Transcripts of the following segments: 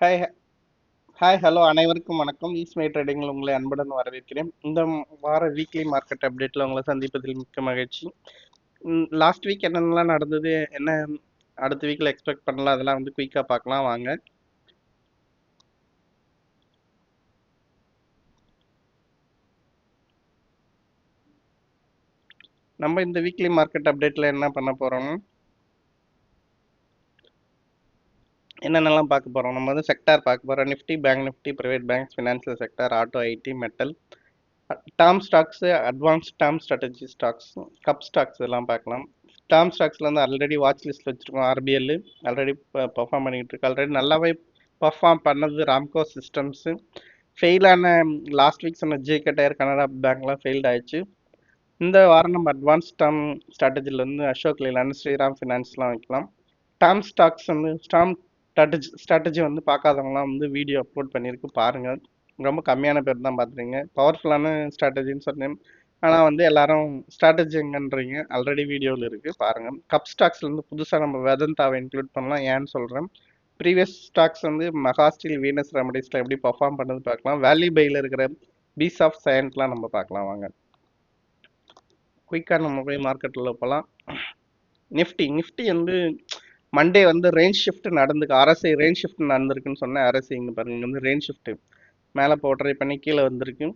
Hi hi hello அனைவருக்கும் வணக்கம். ஈஸ்மை ட்ரேடிங்கில் உங்களை அன்புடன் வரவேற்கிறேன். இந்த வார வீக்லி மார்க்கெட் அப்டேட்டில் உங்களை சந்திப்பதில் மிக்க மகிழ்ச்சி. லாஸ்ட் வீக் என்னென்னலாம் நடந்தது, என்ன அடுத்த வீக்கில் எக்ஸ்பெக்ட் பண்ணலாம், அதெல்லாம் வந்து குயிக்காக பார்க்கலாம் வாங்க. நம்ம இந்த வீக்லி மார்க்கெட் அப்டேட்டில் என்ன பண்ண போகிறோம், என்னென்னலாம் பார்க்க போகிறோம். நம்ம வந்து செக்டார் பார்க்க போகிறோம். Nifty, bank Nifty, private banks, financial sector, auto, IT, metal, term stocks, advance term strategy stocks, cup stocks இதெல்லாம் பார்க்கலாம். டேர்ம் ஸ்டாக்ஸில் வந்து ஆல்ரெடி வாட்ச் லிஸ்ட்டில் வச்சுருக்கோம். ஆர்பிஎல் ஆல்ரெடி பர்ஃபார்ம் பண்ணிக்கிட்டு இருக்கு. ஆல்ரெடி நல்லாவே பர்ஃபார்ம் பண்ணது ராம்கோ சிஸ்டம்ஸு. ஃபெயிலான லாஸ்ட் வீக் சொன்ன ஜேகே டயர், கனரா பேங்க்லாம் ஃபெயில்ட் ஆயிடுச்சு. இந்த வாரம் நம்ம அட்வான்ஸ் டேர்ம் ஸ்ட்ராட்டஜியில் வந்து அசோக் லேலாண்ட், ஸ்ரீராம் ஃபினான்ஸ்லாம் வைக்கலாம். டேர்ம் ஸ்டாக்ஸ் வந்து ஸ்ட்ராட்டஜி வந்து பார்க்காதவங்களாம் வந்து வீடியோ அப்லோட் பண்ணியிருக்கு, பாருங்கள். ரொம்ப கம்மியான பேர் தான் பார்த்துறீங்க. பவர்ஃபுல்லான ஸ்ட்ராட்டஜின்னு சொன்னேன், ஆனால் வந்து எல்லாரும் ஸ்ட்ராட்டஜி எங்கன்றீங்க. ஆல்ரெடி வீடியோவில் இருக்குது, பாருங்கள். கப் ஸ்டாக்ஸ்லேருந்து புதுசாக நம்ம வேதந்தாவை இன்க்ளூட் பண்ணலாம். ஏன்னு சொல்கிறேன். ப்ரீவியஸ் ஸ்டாக்ஸ் வந்து மெகா ஸ்டீல், வீனஸ் ரெமடிஸில் எப்படி பர்ஃபார்ம் பண்ணது பார்க்கலாம். வேல்யூ பையில் இருக்கிற பீஸ் ஆஃப் சயன்ட்லாம் நம்ம பார்க்கலாம் வாங்க. குயிக்காக நம்ம போய் மார்க்கெட்டில் போகலாம். நிஃப்டி வந்து மண்டே வந்து ரேஞ்ச் ஷிஃப்ட் நடந்துக்கு, ஆர்எஸ்ஐ ரேஞ்ச் ஷிஃப்ட் நடந்திருக்குன்னு சொன்னேன். ஆர்எஸ்ஐ இங்கே பாருங்க, இங்கே வந்து ரேஞ்ச் ஷிஃப்ட் மேலே போ ட்ரை பண்ணி கீழே வந்திருக்கு.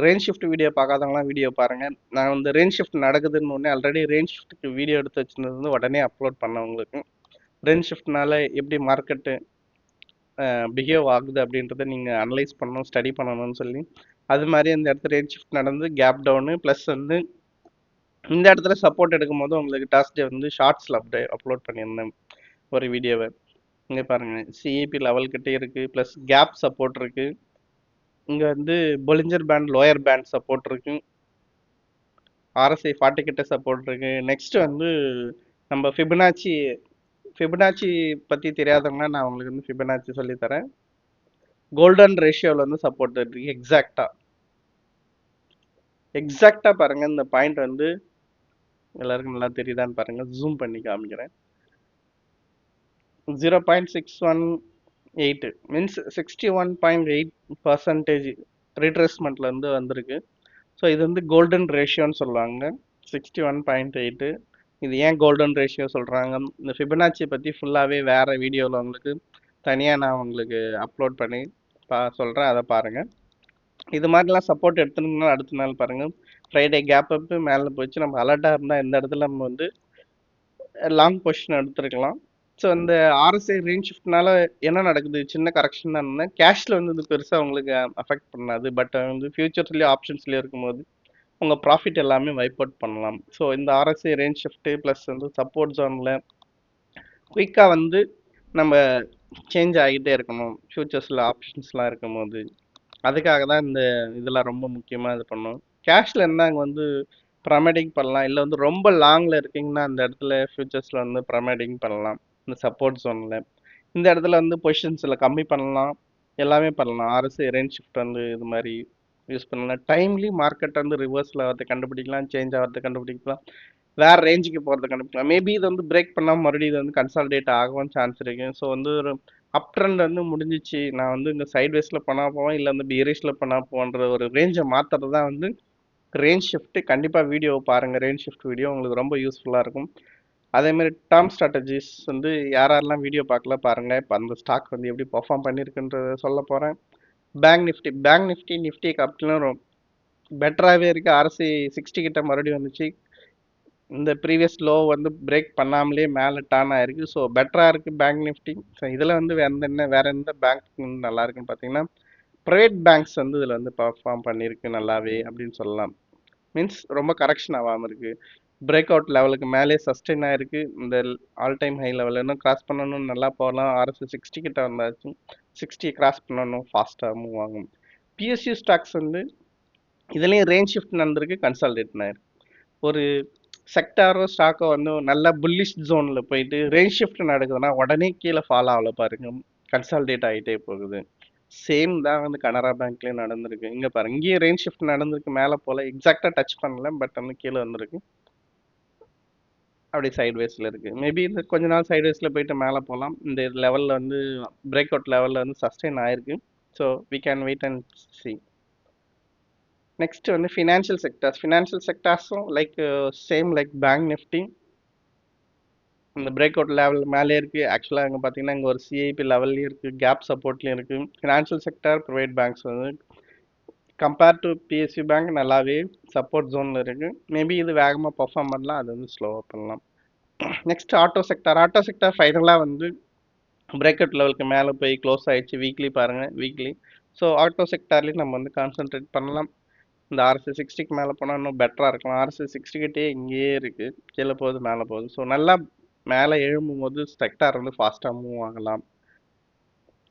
ரேஞ்ச் ஷிஃப்ட் வீடியோ பார்க்காதவங்களாம் வீடியோ பாருங்கள். நான் வந்து ரேஞ்ச் ஷிஃப்ட் நடக்குதுன்னு ஒன்று ஆல்ரெடி ரேஞ்ச் ஷிஃப்ட்டுக்கு வீடியோ எடுத்து வச்சுருந்தது வந்து உடனே அப்லோட் பண்ணேன் உங்களுக்கு. ரேஞ்ச் ஷிஃப்ட்னால எப்படி மார்க்கெட்டு பிஹேவ் ஆகுது அப்படின்றத நீங்கள் அனலைஸ் பண்ணணும், ஸ்டடி பண்ணணும்னு சொல்லி. அது மாதிரி அந்த இடத்துல ரேஞ்ச் ஷிஃப்ட் நடந்து கேப் டவுனு ப்ளஸ் வந்து இந்த இடத்துல சப்போர்ட் எடுக்கும் போது உங்களுக்கு டாஸ்டே வந்து ஷார்ட்ஸில் அப்லோட் பண்ணியிருந்தேன் ஒரு வீடியோவை. இங்கே பாருங்கள், சிஏபி லெவல் கிட்டே இருக்குது, ப்ளஸ் கேப் சப்போர்ட் இருக்குது. இங்கே வந்து Bollinger pant, lower pant support இருக்குது. ஆர்எஸ்ஐ 40 கிட்ட சப்போர்ட் இருக்குது. நெக்ஸ்ட் வந்து நம்ம ஃபிபனாச்சி பற்றி தெரியாதவங்க, நான் உங்களுக்கு வந்து ஃபிபனாச்சி சொல்லித்தரேன். கோல்டன் ரேஷியோவில் வந்து சப்போர்ட் இருக்குது. எக்ஸாக்டாக பாருங்கள். இந்த பாயிண்ட் வந்து எல்லாருக்கும் நல்லா தெரியுதான்னு பாருங்கள். ஜூம் பண்ணி காமிக்கிறேன். 0.618 மீன்ஸ் 61.8% ரீட்ரேஸ்மெண்ட்லேருந்து வந்திருக்கு. ஸோ இது வந்து கோல்டன் ரேஷியோன்னு சொல்லுவாங்க. 61.8. இது ஏன் கோல்டன் ரேஷியோ சொல்கிறாங்க, இந்த ஃபிபனாச்சி பற்றி ஃபுல்லாகவே வேறு வீடியோவில் உங்களுக்கு தனியாக நான் உங்களுக்கு அப்லோட் பண்ணி சொல்கிறேன், அதை பாருங்கள். இது மாதிரிலாம் சப்போர்ட் எடுத்துனீங்கன்னா அடுத்த நாள் பாருங்கள், ஃப்ரைடே கேப் அப்பு மேலே போச்சு. நம்ம அலர்ட்டாக இருந்தால் இந்த இடத்துல நம்ம வந்து லாங் பொசிஷன் எடுத்துருக்கலாம். ஸோ இந்த ஆர்எஸ்ஐ ரேஞ்ச் ஷிஃப்ட்னால என்ன நடக்குது, சின்ன கரெக்ஷன் தான் இருந்தேன். கேஷில் வந்து இது பெருசாக உங்களுக்கு அஃபெக்ட் பண்ணாது. பட் வந்து ஃபியூச்சர்ஸ்லேயும் ஆப்ஷன்ஸ்லேயும் இருக்கும்போது உங்கள் ப்ராஃபிட் எல்லாமே வைப் அவுட் பண்ணலாம். ஸோ இந்த ஆர்எஸ்ஐ ரேஞ்ச் ஷிஃப்ட்டு ப்ளஸ் வந்து சப்போர்ட் ஜோனில் குயிக்காக வந்து நம்ம சேஞ்ச் ஆகிட்டே இருக்கணும் ஃபியூச்சர்ஸில் ஆப்ஷன்ஸ்லாம் இருக்கும்போது. அதுக்காக தான் இந்த இதெல்லாம் ரொம்ப முக்கியமாக இது பண்ணணும். கேஷில் இருந்தால் அங்கே வந்து ப்ரமேடிங் பண்ணலாம், இல்லை வந்து ரொம்ப லாங்கில் இருக்கீங்கன்னா அந்த இடத்துல ஃபியூச்சர்ஸில் வந்து ப்ரமேடிங் பண்ணலாம். இந்த சப்போர்ட் ஜோனில் இந்த இடத்துல வந்து பொசிஷன்ஸில் கம்மி பண்ணலாம், எல்லாமே பண்ணலாம். ஆர்எஸ்ஐ ரேஞ்ச் ஷிஃப்ட் வந்து இது மாதிரி யூஸ் பண்ணலாம். டைம்லி மார்க்கெட் வந்து ரிவர்ஸில் வரதை கண்டுபிடிக்கலாம், சேஞ்ச் ஆகிறத கண்டுபிடிக்கலாம், வேறு ரேஞ்சுக்கு போகிறத கண்டுபிடிக்கலாம். மேபி இது வந்து பிரேக் பண்ணால் மறுபடியும் இது வந்து கன்சால்டேட் ஆகவும் சான்ஸ் இருக்குது. ஸோ வந்து ஒரு அப் ட்ரெண்ட் வந்து முடிஞ்சிச்சு, நான் வந்து இந்த சைட்வேஸில் பண்ணால் போவேன், இல்லை வந்து பியரிஷில் பண்ணால் போன்ற ஒரு ரேஞ்சை மாற்றுறது தான் வந்து ரேஞ்ச் ஷிஃப்ட்டு. கண்டிப்பாக வீடியோ பாருங்கள், ரேஞ்ச் ஷிஃப்ட் வீடியோ உங்களுக்கு ரொம்ப யூஸ்ஃபுல்லாக இருக்கும். அதேமாதிரி டேர்ம் ஸ்ட்ராட்டஜிஸ் வந்து யாரெல்லாம் வீடியோ பார்க்கல பாருங்கள். இப்போ அந்த ஸ்டாக் வந்து எப்படி பர்ஃபார்ம் பண்ணியிருக்குன்றத சொல்ல போகிறேன். பேங்க் நிஃப்டி காப்பிலும் பெட்டராகவே இருக்குது. ஆர்எஸ்ஐ 60 கிட்ட மறுபடியும் வந்துச்சு. இந்த ப்ரீவியஸ் லோ வந்து பிரேக் பண்ணாமலே மேலே டர்ன் ஆயிருக்கு. ஸோ பெட்டராக இருக்குது பேங்க் நிஃப்டி. ஸோ இதில் வந்து வேறு எந்த பேங்க் நல்லா இருக்குன்னு பார்த்தீங்கன்னா, ப்ரைவேட் பேங்க்ஸ் வந்து இதில் வந்து பர்ஃபார்ம் பண்ணியிருக்கு நல்லாவே அப்படின்னு சொல்லலாம். மீன்ஸ் ரொம்ப கரெக்ஷன் ஆகாமல் இருக்குது. பிரேக் அவுட் லெவலுக்கு மேலே சஸ்டெயின் ஆகிருக்கு. இந்த ஆல் டைம் ஹை லெவலில் இன்னும் கிராஸ் பண்ணணும், நல்லா போகலாம். ஆர்எஸ்ஐ 60 கிட்ட வந்தாச்சு. 60 கிராஸ் பண்ணணும், ஃபாஸ்ட்டாக மூவ் ஆகும். பிஎஸ்யூ ஸ்டாக்ஸ் வந்து இதுலேயும் ரேஞ்ச் ஷிஃப்ட் நடந்திருக்கு, கன்சால்டேட் ஆயிருக்கு. ஒரு செக்டாரோ ஸ்டாக்கோ வந்து நல்ல புல்லிஷ் ஜோனில் போயிட்டு ரேஞ்ச் ஷிஃப்ட் நடக்குதுன்னா உடனே கீழே ஃபாலோ ஆகல பாருங்க, கன்சால்டேட் ஆகிட்டே போகுது. சேம் தான் வந்து கனரா பேங்க்லேயும் நடந்திருக்கு. இங்கே பாருங்க, இங்கேயும் ரேஞ்ச் ஷிஃப்ட் நடந்திருக்கு, மேலே போல எக்ஸாக்டாக டச் பண்ணல, பட் வந்து கீழே வந்திருக்கு. அப்படி சைட்வேஸில் இருக்குது. மேபி இந்த கொஞ்ச நாள் சைட்வேஸில் போயிட்டு மேலே போகலாம். இந்த லெவலில் வந்து பிரேக் அவுட் லெவலில் வந்து சஸ்டெயின் ஆயிருக்கு. So we can wait and see. Next வந்து ஃபினான்ஷியல் செக்டார்ஸ். ஃபினான்ஷியல் செக்டார்ஸும் like same like bank Nifty இந்த பிரேக் அவுட் லெவல் மேலே இருக்குது. ஆக்சுவலாக இங்கே பார்த்தீங்கன்னா இங்கே ஒரு சிஐபி லெவல்லையும் இருக்குது, கேப் சப்போர்ட்லேயும் இருக்குது. ஃபினான்ஷியல் செக்டார் ப்ரைவேட் பேங்க்ஸ் வந்து கம்பேர் டு பிஎஸ்சி பேங்க் நல்லாவே சப்போர்ட் ஜோனில் இருக்குது. மேபி இது வேகமாக பர்ஃபார்ம் பண்ணலாம், அது வந்து ஸ்லோவாக பண்ணலாம். Next auto sector. Auto sector ஃபைனலாக வந்து பிரேக் அவுட் லெவலுக்கு மேலே போய் க்ளோஸ் ஆயிடுச்சு. வீக்லி பாருங்கள், வீக்லி. ஸோ ஆட்டோ செக்டார்லேயும் நம்ம வந்து கான்சென்ட்ரேட் பண்ணலாம். இந்த ஆர்எஸ்சி 60க்கு மேலே போனால் இன்னும் பெட்டராக இருக்கலாம். ஆர்எஸ்சி 60 கிட்டே இங்கேயே இருக்குது, கீழே போகுது மேலே போகுது. ஸோ நல்லா மேலே எழும்பும் போது செக்டார் வந்து ஃபாஸ்ட்டாக மூவ் ஆகலாம்.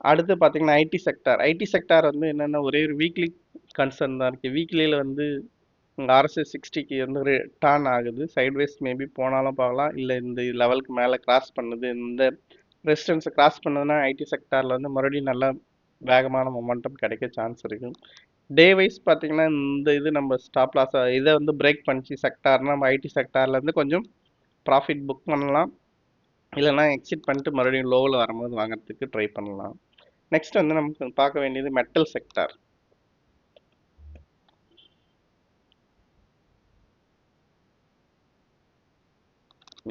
அடுத்து பார்த்தீங்கன்னா ஐடி செக்டார். ஐடி செக்டார் வந்து என்னென்னா ஒரே ஒரு வீக்லி கன்சர்ன் தான் இருக்குது. வீக்லியில் வந்து ஆர்எஸ்எஸ் 60க்கு வந்து டர்ன் ஆகுது. சைட்வேஸ் மேபி போனாலும் பார்க்கலாம், இல்லை இந்த லெவலுக்கு மேலே கிராஸ் பண்ணுது. இந்த ரெசிஸ்டன்ஸை கிராஸ் பண்ணதுன்னா ஐடி செக்டாரில் வந்து மறுபடியும் நல்லா வேகமான மொமெண்டம் கிடைக்க சான்ஸ் இருக்குது. டே வைஸ் பார்த்தீங்கன்னா இந்த இது நம்ம ஸ்டாப் லாஸ் இதை வந்து பிரேக் பண்ணிச்சு செக்டார்னா நம்ம ஐடி செக்டார்லேருந்து கொஞ்சம் ப்ராஃபிட் புக் பண்ணலாம், இல்லைனா எக்ஸிட் பண்ணிட்டு மறுபடியும் லோவில் வரும்போது வாங்குறதுக்கு ட்ரை பண்ணலாம். நெக்ஸ்ட் வந்து நமக்கு பார்க்க வேண்டியது metal sector.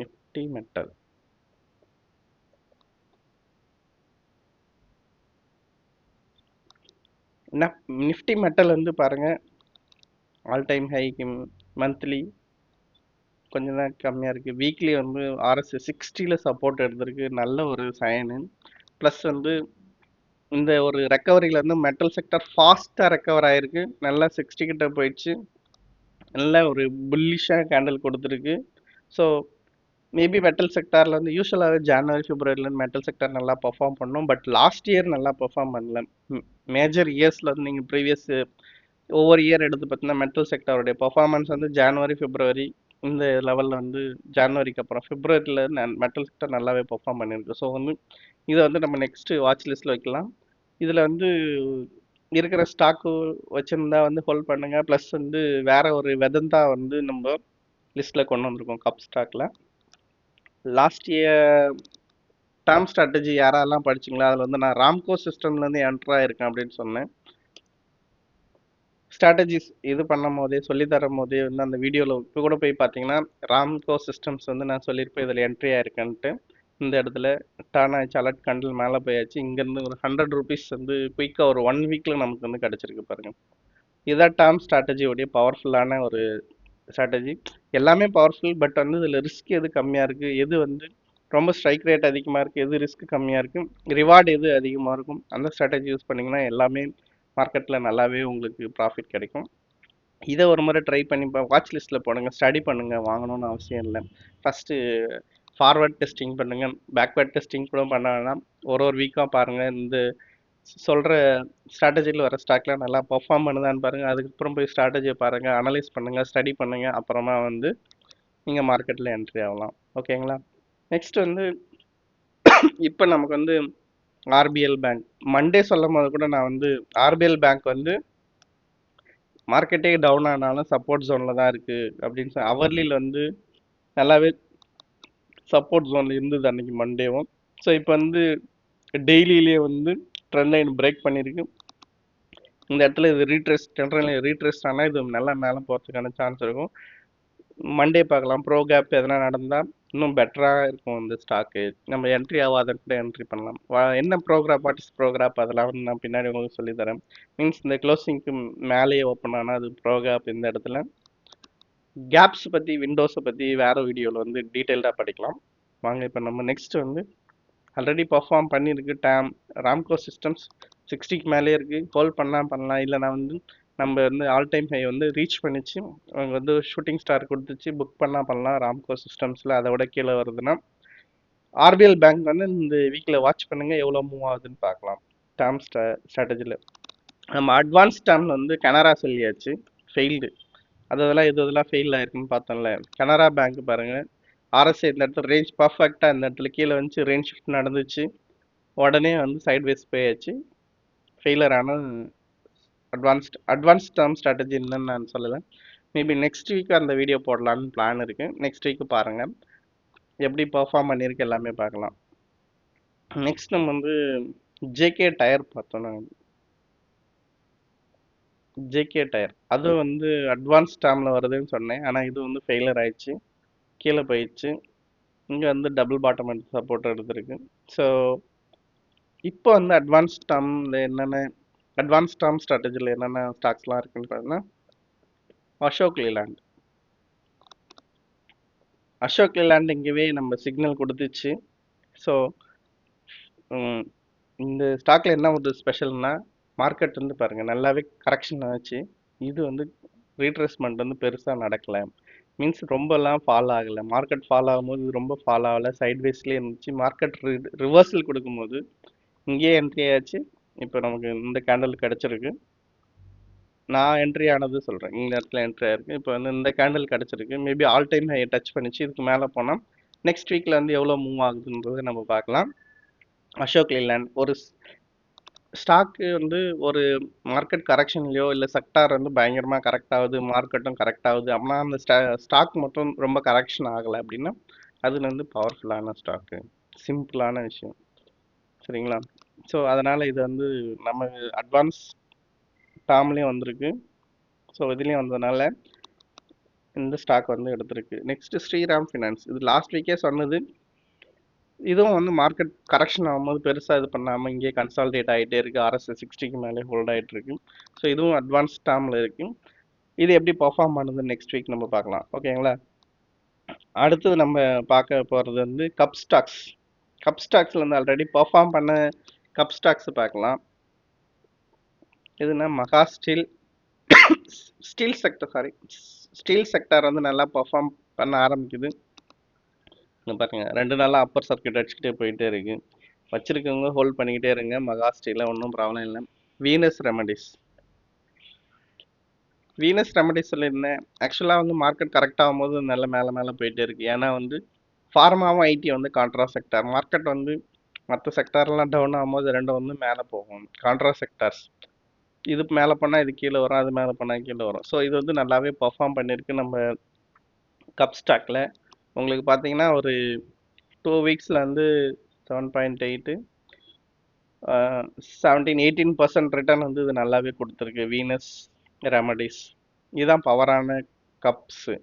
Nifty metal. Nifty metal வந்து பாருங்கள் ஆல் டைம் ஹைக்கு மந்த்லி கொஞ்சம் தான் கம்மியாக இருக்குது. வீக்லி வந்து ஆர்எஸ் 60ல் சப்போர்ட் எடுத்திருக்கு, நல்ல ஒரு சைனு. ப்ளஸ் வந்து இந்த ஒரு ரெக்கவரியில் வந்து மெட்டல் செக்டர் ஃபாஸ்ட்டாக ரெக்கவர் ஆகிருக்கு. நல்லா 60 கிட்ட போயிடுச்சு, நல்ல ஒரு புல்லிஷாக கேண்டில் கொடுத்துருக்கு. ஸோ மேபி மெட்டல் செக்டாரில் வந்து யூஸ்வலாகவே ஜனவரி பிப்ரவரியில் மெட்டல் செக்டார் நல்லா பர்ஃபார்ம் பண்ணோம். பட் லாஸ்ட் இயர் நல்லா பர்ஃபார்ம் பண்ணல. மேஜர் இயர்ஸில் வந்து நீங்கள் ப்ரீவியஸ் ஒவ்வொரு இயர் எடுத்து பார்த்தீங்கன்னா மெட்டல் செக்டாருடைய பர்ஃபார்மன்ஸ் வந்து ஜனவரி பிப்ரவரி இந்த லெவலில் வந்து ஜனவரிக்கு அப்புறம் பிப்ரவரியில் மெட்டல் செக்டர் நல்லாவே பர்ஃபார்ம் பண்ணியிருக்கு. ஸோ வந்து இதை வந்து நம்ம நெக்ஸ்ட்டு வாட்ச் லிஸ்ட்டில் வைக்கலாம். இதில் வந்து இருக்கிற ஸ்டாக்கு வச்சுருந்தா வந்து ஹோல்ட் பண்ணுங்கள். ப்ளஸ் வந்து வேற ஒரு வெதந்தா வந்து நம்ம லிஸ்ட்டில் கொண்டு வந்திருக்கோம் கப் ஸ்டாக்கில். லாஸ்ட் இயர் டேர்ம் ஸ்ட்ராட்டஜி யாரெல்லாம் படிச்சிங்களா, அதில் வந்து நான் ராம்கோ சிஸ்டம்லேருந்து என்ட்ரு ஆகிருக்கேன் அப்படின்னு சொன்னேன். ஸ்ட்ராட்டஜிஸ் இது பண்ணும் போதே சொல்லி தரும் போதே வந்து அந்த வீடியோவில் இப்போ கூட போய் பார்த்தீங்கன்னா ராம்கோ சிஸ்டம்ஸ் வந்து நான் சொல்லியிருப்பேன் இதில் என்ட்ரி ஆயிருக்கேன்ட்டு. இந்த இடத்துல டர்ன் ஆயிடுச்சு, அலர்ட் கண்டில் மேலே போயாச்சு. இங்கேருந்து ஒரு 100 rupees வந்து குயிக்காக ஒரு 1 வீக்கில் நமக்கு வந்து கிடச்சிருக்கு பாருங்கள். இதுதான் டேர்ம் ஸ்ட்ராட்டஜியோடைய பவர்ஃபுல்லான ஒரு ஸ்ட்ராட்டஜி. எல்லாமே பவர்ஃபுல், பட் வந்து இதில் ரிஸ்க் எது கம்மியாக இருக்குது, எது வந்து ரொம்ப ஸ்ட்ரைக் ரேட் அதிகமாக இருக்குது, எது ரிஸ்க் கம்மியாக இருக்குது, ரிவார்டு எது அதிகமாக இருக்கும், அந்த ஸ்ட்ராட்டஜி யூஸ் பண்ணிங்கன்னா எல்லாமே மார்க்கெட்டில் நல்லாவே உங்களுக்கு ப்ராஃபிட் கிடைக்கும். இதை ஒரு முறை ட்ரை பண்ணி வாட்ச் லிஸ்ட்டில் போடுங்க, ஸ்டடி பண்ணுங்கள், வாங்கணும்னு அவசியம் இல்லை. ஃபஸ்ட்டு ஃபார்வர்ட் டெஸ்டிங் பண்ணுங்கள், பேக்வேர்ட் டெஸ்டிங் கூட பண்ண வேணாம். ஒரு வீக்காக பாருங்கள், இந்த சொல்கிற ஸ்ட்ராட்டஜியில் வர ஸ்டாக்லாம் நல்லா பர்ஃபார்ம் பண்ணுதான்னு பாருங்கள். அதுக்கப்புறம் போய் ஸ்ட்ராட்டஜியை பாருங்கள், அனலைஸ் பண்ணுங்கள், ஸ்டடி பண்ணுங்கள். அப்புறமா வந்து நீங்கள் மார்க்கெட்டில் என்ட்ரி ஆகலாம். ஓகேங்களா? நெக்ஸ்ட் வந்து இப்போ நமக்கு வந்து ஆர்பிஎல் பேங்க் மண்டே சொல்லும் போது கூட நான் வந்து ஆர்பிஎல் பேங்க் வந்து மார்க்கெட்டே டவுன் ஆனாலும் சப்போர்ட் ஜோனில் தான் இருக்குது அப்படின்னு சொல்லி அவர்லியில் வந்து நல்லாவே சப்போர்ட் ஜோனில் இருந்தது அன்றைக்கி மண்டேவும். ஸோ இப்போ வந்து டெய்லியிலே வந்து ட்ரெண்ட் லைன் பிரேக் பண்ணியிருக்கு. இந்த இடத்துல இது ட்ரெண்ட் லைன் ரீட்ரெஸ்ட் ஆனால் இது நல்லா மேலே போகிறதுக்கான சான்ஸ் இருக்கும். மண்டே பார்க்கலாம், ப்ரோ கேப் எதனா நடந்தால் இன்னும் பெட்டராக இருக்கும் இந்த ஸ்டாக்கு. நம்ம என்ட்ரி ஆகாத கூட என்ட்ரி பண்ணலாம். என்ன ப்ரோக்ராம், வாட் இஸ் ப்ரோக்ராப், அதெல்லாம் வந்து நான் பின்னாடி உங்களுக்கு சொல்லித்தரேன். மீன்ஸ் இந்த க்ளோசிங்க்கு மேலேயே ஓப்பன் ஆனால் அது ப்ரோக்ராப். இந்த இடத்துல கேப்ஸ் பற்றி, விண்டோஸை பற்றி வேறு வீடியோவில் வந்து டீட்டெயில்டாக படிக்கலாம். வாங்க இப்போ நம்ம நெக்ஸ்ட் வந்து ஆல்ரெடி பர்ஃபார்ம் பண்ணியிருக்கு ராம்கோ சிஸ்டம்ஸ் 60க்கு மேலே இருக்குது. ஹோல்ட் பண்ணலாம், இல்லை நான் வந்து நம்ம வந்து ஆல் டைம் ஹை வந்து ரீச் பண்ணிச்சு, அவங்க வந்து ஷூட்டிங் ஸ்டார் கொடுத்துச்சு, புக் பண்ணலாம் ராம்கோ சிஸ்டம்ஸில். அதை விட கீழே வருதுன்னா ஆர்பிஎல் பேங்க் வந்து இந்த வீக்கில் வாட்ச் பண்ணுங்கள், எவ்வளோ மூவ் ஆகுதுன்னு பார்க்கலாம். டேர்ம் ஸ்ட்ராட்டஜியில் நம்ம அட்வான்ஸ் டேர்மில் வந்து கனரா சொல்லியாச்சு ஃபெயில்டு. அதெல்லாம் இதெல்லாம் ஃபெயில் ஆயிருக்குன்னு பார்த்தோம்ல. கனரா பேங்க் பாருங்கள், ஆர்எஸ்ஐ இந்த இடத்துல ரேஞ்ச் பர்ஃபெக்டாக இந்த இடத்துல கீழே வந்துச்சு, ரேஞ்ச் ஷிஃப்ட் நடந்துச்சு, உடனே வந்து சைட்வேஸ் போயாச்சு. ஃபெயிலர் ஆனால் அட்வான்ஸ் டேர்ம் ஸ்ட்ராட்டஜி என்னன்னு நான் சொல்லலை. மேபி நெக்ஸ்ட் வீக் அந்த வீடியோ போடலான்னு பிளான் இருக்குது. நெக்ஸ்ட் வீக்கு பாருங்கள். எப்படி பெர்ஃபார்ம் பண்ணியிருக்கு எல்லாமே பார்க்கலாம். நெக்ஸ்ட் நம்ம வந்து ஜேகே டயர் பார்த்தோம். ஜேகே டயர் அது வந்து அட்வான்ஸ் டேர்மில் வருதுன்னு சொன்னேன், ஆனால் இது வந்து ஃபெயிலியர் ஆயிடுச்சு, கீழே போயிடுச்சு. இங்கே வந்து டபுள் பாட்டம் சப்போர்ட் எடுத்திருக்கு. ஸோ இப்போ வந்து அட்வான்ஸ் டேர்ம் ஸ்ட்ராட்டஜியில் என்னென்ன ஸ்டாக்ஸ்லாம் இருக்குன்னு பார்த்தீங்கன்னா, அசோக் லேண்ட் இங்கேயே நம்ம சிக்னல் கொடுத்துச்சு. ஸோ இந்த ஸ்டாக்ல என்ன ஒரு ஸ்பெஷல்னா, மார்க்கெட் வந்து பாருங்கள் நல்லாவே கரெக்ஷன் ஆச்சு. இது வந்து ரீட்ரேஸ்மெண்ட் வந்து பெருசாக நடக்கலை, மீன்ஸ் ரொம்பலாம் ஃபால் ஆகலை. மார்க்கெட் ஃபால் ஆகும்போது இது ரொம்ப ஃபால் ஆகலை, சைட்வேஸ்லேயே இருந்துச்சு. மார்க்கெட் ரிவர்சல் கொடுக்கும்போது இங்கேயே என்ட்ரி ஆச்சு. இப்போ நமக்கு இந்த கேண்டில் கிடச்சிருக்கு. நான் என்ட்ரி ஆனது சொல்கிறேன், இந்த இடத்துல என்ட்ரி ஆயிருக்கு. இப்போ வந்து இந்த கேண்டில் கிடச்சிருக்கு. Maybe all time high touch பண்ணிச்சு. இதுக்கு மேலே போனால் நெக்ஸ்ட் வீக்கில் வந்து எவ்வளோ மூவ் ஆகுதுன்றது நம்ம பார்க்கலாம். அசோக் லேண்ட் ஒரு ஸ்டாக்கு வந்து ஒரு மார்க்கெட் கரெக்ஷன்லையோ இல்லை செக்டார் வந்து பயங்கரமாக கரெக்ட் ஆகுது, மார்க்கெட்டும் கரெக்ட் ஆகுது அப்படின்னா, அந்த ஸ்டாக் மட்டும் ரொம்ப கரெக்ஷன் ஆகலை அப்படின்னா அது வந்து பவர்ஃபுல்லான ஸ்டாக்கு, சிம்பிளான விஷயம், சரிங்களா? ஸோ அதனால் இது வந்து நம்ம அட்வான்ஸ் டேர்ம்லேயும் வந்திருக்கு. ஸோ இதுலேயும் வந்ததுனால இந்த ஸ்டாக் வந்து எடுத்திருக்கு. நெக்ஸ்ட் ஸ்ரீராம் ஃபினான்ஸ், இது லாஸ்ட் வீக்கே சொன்னது. இதுவும் வந்து மார்க்கெட் கரெக்ஷன் ஆகும்போது பெருசாக இது பண்ணாமல் இங்கே கன்சால்டேட் ஆகிட்டே இருக்குது. RSI 60க்கு மேலே ஹோல்ட் ஆகிட்டு இருக்கு. ஸோ இதுவும் அட்வான்ஸ் டேர்மில் இருக்குது. இது எப்படி பர்ஃபார்ம் பண்ணுது நெக்ஸ்ட் வீக் நம்ம பார்க்கலாம், ஓகேங்களா? அடுத்தது நம்ம பார்க்க போகிறது வந்து கப் ஸ்டாக்ஸில் வந்து ஆல்ரெடி பர்ஃபார்ம் பண்ண கப் ஸ்டாக்ஸ் பார்க்கலாம். இதுனா மகா ஸ்டீல் செக்டர் வந்து நல்லா பர்ஃபார்ம் பண்ண ஆரம்பிக்குது. பாருங்க 2 நாளாக அப்பர் சர்க்கியூட் அடிச்சுக்கிட்டே போயிட்டே இருக்கு. வச்சிருக்கவங்க ஹோல்ட் பண்ணிக்கிட்டே இருங்க. மகா ஸ்டீலில் ஒன்றும் ப்ராப்ளம் இல்லை. வீனஸ் ரெமடிஸில் என்ன ஆக்சுவலாக வந்து மார்க்கெட் கரெக்ட் ஆகும்போது நல்ல மேலே போயிட்டே இருக்கு. ஏன்னா வந்து ஃபார்மாவும் ஐடி வந்து கான்ட்ரா செக்டார். மார்க்கெட் வந்து மற்ற செக்டார்லாம் டவுன் ஆகும்போது ரெண்டும் வந்து மேலே போகும். கான்ட்ரா செக்டார்ஸ் இது மேலே பண்ணால் இது கீழே வரும், அது மேலே பண்ணால் கீழே வரும். ஸோ இது வந்து நல்லாவே பர்ஃபார்ம் பண்ணியிருக்கு நம்ம கப் ஸ்டாக்ல. உங்களுக்கு பார்த்தீங்கன்னா ஒரு 2 வீக்ஸில் வந்து 7.8 17-18% ரிட்டர்ன் வந்து இது நல்லாவே கொடுத்துருக்கு. வீனஸ் ரெமடிஸ் இதுதான் பவரான கப்ஸு.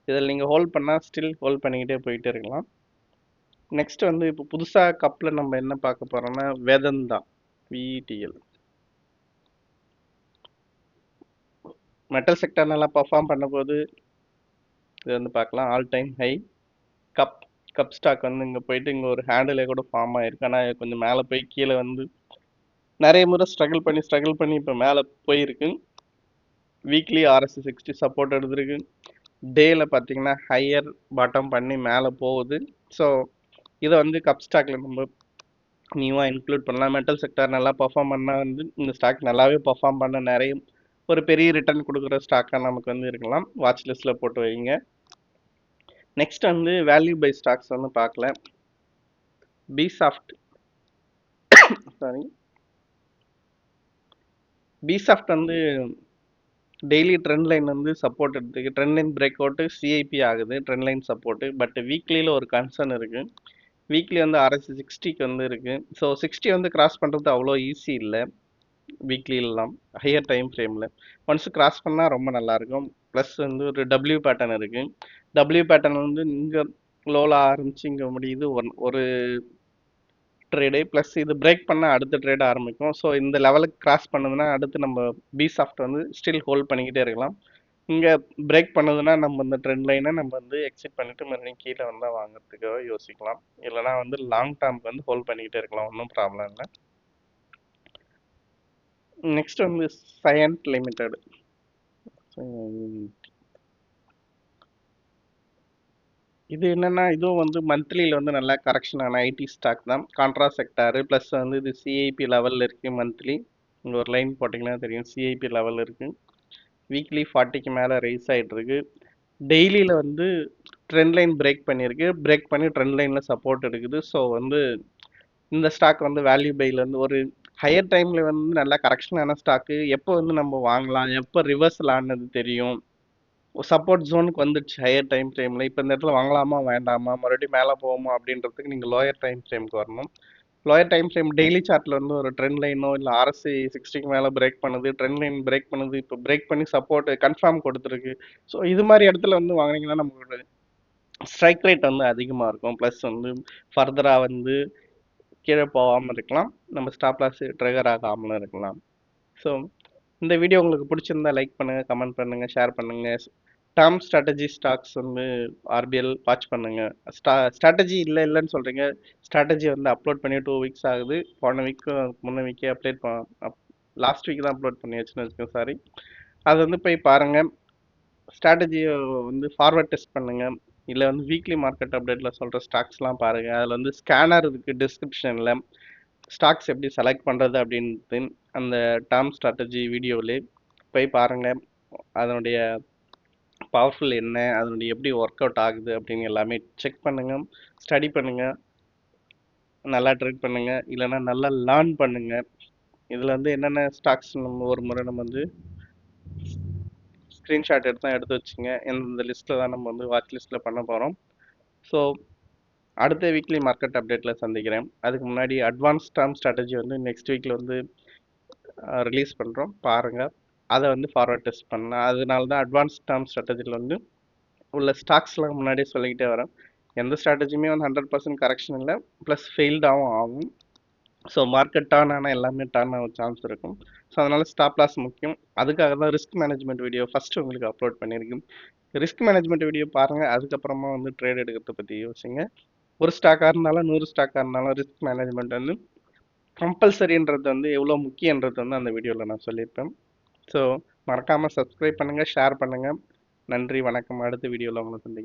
இதில் நீங்கள் ஹோல்ட் பண்ணால் ஸ்டில் ஹோல்ட் பண்ணிக்கிட்டே போயிட்டே இருக்கலாம். நெக்ஸ்ட் வந்து இப்போ புதுசாக கப்பில் நம்ம என்ன பார்க்க போகிறோம்னா வேதந்தா விடிஎல். மெட்டல் செக்டர் நல்லா பர்ஃபார்ம் பண்ணும்போது இது வந்து பார்க்கலாம். All time high cup stock வந்து இங்கே போயிட்டு இங்கே ஒரு ஹேண்டிலே கூட ஃபார்ம் ஆகிருக்கு. ஆனால் கொஞ்சம் மேலே போய் கீழே வந்து நிறைய முறை ஸ்ட்ரகிள் பண்ணி இப்போ மேலே போயிருக்கு. வீக்லி RSI 60 சப்போர்ட் எடுத்திருக்கு. டேயில் பார்த்தீங்கன்னா ஹையர் பாட்டம் பண்ணி மேலே போகுது. ஸோ இதை வந்து கப் ஸ்டாக்ல நம்ம நியூவாக இன்க்ளூட் பண்ணலாம். மெட்டல் செக்டார் நல்லா பர்ஃபார்ம் பண்ணால் வந்து இந்த ஸ்டாக் நல்லாவே பர்ஃபார்ம் பண்ண நிறைய ஒரு பெரிய ரிட்டர்ன் கொடுக்குற ஸ்டாக்காக நமக்கு வந்து இருக்கலாம். வாட்ச் லிஸ்ட்டில் போட்டு வைங்க. நெக்ஸ்ட் வந்து வேல்யூ பை ஸ்டாக்ஸ் வந்து பார்க்கல. பிசாஃப்ட் வந்து டெய்லி ட்ரெண்ட் லைன் வந்து சப்போர்ட் எடுத்துக்கு. Trend line break out CIP ஆகுது, ட்ரெண்ட் லைன் சப்போர்ட்டு. பட் வீக்லியில் ஒரு கன்சர்ன் இருக்குது. வீக்லி வந்து RSI 60க்கு வந்து இருக்குது. ஸோ 60 வந்து கிராஸ் பண்ணுறது அவ்வளோ ஈஸி இல்லை வீக்லிலாம், ஹையர் டைம் ஃப்ரேமில். ஒன்ஸ் கிராஸ் பண்ணால் ரொம்ப நல்லாயிருக்கும். ப்ளஸ் வந்து ஒரு டபிள்யூ பேட்டர்ன் இருக்குது. டபிள்யூ பேட்டர்ன் வந்து இங்கே லோவில் ஆரம்பிச்சு இங்கே முடியுது ஒரு ட்ரேடு. ப்ளஸ் இது பிரேக் பண்ணால் அடுத்த ட்ரேடு ஆரம்பிக்கும். ஸோ இந்த லெவலுக்கு கிராஸ் பண்ணுதுன்னா அடுத்து நம்ம பிசாஃப்ட் வந்து ஸ்டில் ஹோல்ட் பண்ணிக்கிட்டே இருக்கலாம். இங்கே பிரேக் பண்ணுதுன்னா நம்ம இந்த ட்ரெண்ட் லைனை நம்ம வந்து எக்ஸிட் பண்ணிட்டு மறுபடியும் கீழே வந்தால் வாங்குறதுக்காக யோசிக்கலாம். இல்லைனா வந்து லாங் டேர்முக்கு வந்து ஹோல்ட் பண்ணிக்கிட்டே இருக்கலாம், ஒன்றும் ப்ராப்ளம் இல்லை. நெக்ஸ்ட் வந்து சயன்ட் லிமிடெட். இது என்னன்னா இதுவும் வந்து மந்த்லியில் வந்து நல்லா கரெக்ஷன் ஆன ஐடி ஸ்டாக் தான். கான்ட்ரா செக்டாரு ப்ளஸ் வந்து இது சிஐபி லெவலில் இருக்குது. மந்த்லி இங்கே ஒரு லைன் போட்டிங்கன்னா தெரியும், சிஐபி லெவலில் இருக்குது. வீக்லி 40க்கு மேலே ரைஸ் ஆகிட்டு இருக்கு. டெய்லியில் வந்து ட்ரெண்ட் லைன் பிரேக் பண்ணியிருக்கு. பிரேக் பண்ணி ட்ரெண்ட் லைனில் சப்போர்ட் எடுக்குது. ஸோ வந்து இந்த ஸ்டாக் வந்து வேல்யூ பைலேருந்து ஒரு ஹையர் டைமில் வந்து நல்லா கரெக்ஷன் ஆன ஸ்டாக்கு. எப்போ வந்து நம்ம வாங்கலாம், எப்போ ரிவர்சல் ஆனது தெரியும், சப்போர்ட் ஜோனுக்கு வந்துடுச்சு ஹையர் டைம் ஃப்ரேமில். இப்போ இந்த இடத்துல வாங்கலாமா வேண்டாமா, மறுபடியும் மேலே போகுமா அப்படின்றதுக்கு நீங்கள் லோயர் டைம் ஃப்ரேமுக்கு வரணும். லோயர் டைம் ஃப்ரேம் டெய்லி சார்ட்டில் வந்து ஒரு ட்ரெண்ட் லைனோ இல்லை RSI 60க்கு மேலே பிரேக் பண்ணுது, ட்ரெண்ட் லைன் பிரேக் பண்ணுது, இப்போ பிரேக் பண்ணி சப்போர்ட் கன்ஃபார்ம் கொடுத்துருக்கு. ஸோ இது மாதிரி இடத்துல வந்து வாங்கினீங்கன்னா நம்மளோட ஸ்ட்ரைக் ரேட் வந்து அதிகமாக இருக்கும். ப்ளஸ் வந்து ஃபர்தராக வந்து கீழே போகாமல் இருக்கலாம், நம்ம ஸ்டாப் லாஸ் ட்ரிகர் ஆகாமலும் இருக்கலாம். ஸோ இந்த வீடியோ உங்களுக்கு பிடிச்சிருந்தா லைக் பண்ணுங்கள், கமெண்ட் பண்ணுங்கள், ஷேர் பண்ணுங்கள். டேர்ம் ஸ்ட்ராட்டஜி ஸ்டாக்ஸ் வந்து RBL வாட்ச் பண்ணுங்கள். ஸ்ட்ராட்டஜி இல்லைன்னு சொல்கிறீங்க, ஸ்ட்ராட்டஜி வந்து அப்லோட் பண்ணி 2 வீக்ஸ் ஆகுது. போன வீக்கும் முன்ன வீக்கே லாஸ்ட் வீக் தான் அப்லோட் பண்ணி வச்சுன்னு வச்சுக்கோங்க, சாரி. அது வந்து போய் பாருங்கள். ஸ்ட்ராட்டஜியை வந்து ஃபார்வர்ட் டெஸ்ட் பண்ணுங்கள், இல்லை வந்து வீக்லி மார்க்கெட் அப்டேட்டில் சொல்கிற ஸ்டாக்ஸ்லாம் பாருங்கள். அதில் வந்து ஸ்கேனர் இருக்குது டிஸ்கிரிப்ஷனில், ஸ்டாக்ஸ் எப்படி செலக்ட் பண்ணுறது அப்படின்ட்டு அந்த டேர்ம் ஸ்ட்ராட்டஜி வீடியோவிலே போய் பாருங்கள். அதனுடைய பவர்ஃபுல் என்ன, அதனுடைய எப்படி ஒர்க் அவுட் ஆகுது அப்படின்னு எல்லாமே செக் பண்ணுங்கள், ஸ்டடி பண்ணுங்கள், நல்லா ட்ரேட் பண்ணுங்கள், இல்லைன்னா நல்லா லேர்ன் பண்ணுங்கள். இதில் வந்து என்னென்ன ஸ்டாக்ஸ் நம்ம ஒரு முறை நம்ம வந்து ஸ்க்ரீன்ஷாட் எடுத்து வச்சுங்க. இந்த லிஸ்ட்டில் தான் நம்ம வந்து வாட்ச் லிஸ்ட்டில் பண்ண போகிறோம். ஸோ அடுத்த வீக்லி மார்க்கெட் அப்டேட்டில் சந்திக்கிறேன். அதுக்கு முன்னாடி அட்வான்ஸ் டேர்ம் ஸ்ட்ராட்டஜி வந்து நெக்ஸ்ட் வீக்கில் வந்து ரிலீஸ் பண்ணுறோம், பாருங்கள். அதை வந்து ஃபார்வர்ட் டெஸ்ட் பண்ணலாம். அதனால தான் அட்வான்ஸ் டேர்ம் ஸ்ட்ராட்டஜியில் வந்து உள்ள ஸ்டாக்ஸ்லாம் முன்னாடியே சொல்லிக்கிட்டே வரேன். எந்த ஸ்ட்ராட்டஜியுமே வந்து 100% கரெக்ஷன் இல்லை, ப்ளஸ் ஃபெயில்டாகவும் ஆகும். ஸோ மார்க்கெட் டர்ன் ஆனால் எல்லாமே டர்ன் ஆக சான்ஸ் இருக்கும். ஸோ அதனால் ஸ்டாப் லாஸ் முக்கியம். அதுக்காக தான் ரிஸ்க் மேனேஜ்மெண்ட் வீடியோ ஃபஸ்ட்டு உங்களுக்கு அப்லோட் பண்ணியிருக்கேன். ரிஸ்க் மேனேஜ்மெண்ட் வீடியோ பாருங்கள், அதுக்கப்புறமா வந்து ட்ரேட் எடுக்கிறத பற்றி யோசிங்க. ஒரு ஸ்டாக்காக இருந்தாலும் 100 ஸ்டாக்காக இருந்தாலும் ரிஸ்க் மேனேஜ்மெண்ட் வந்து கம்பல்சரின்றது வந்து எவ்வளோ முக்கியன்றது வந்து அந்த வீடியோவில் நான் சொல்லியிருப்பேன். ஸோ மறக்காமல் சப்ஸ்கிரைப் பண்ணுங்கள், ஷேர் பண்ணுங்கள். நன்றி, வணக்கம். அடுத்த வீடியோவில் உங்களை சந்திக்கிறேன்.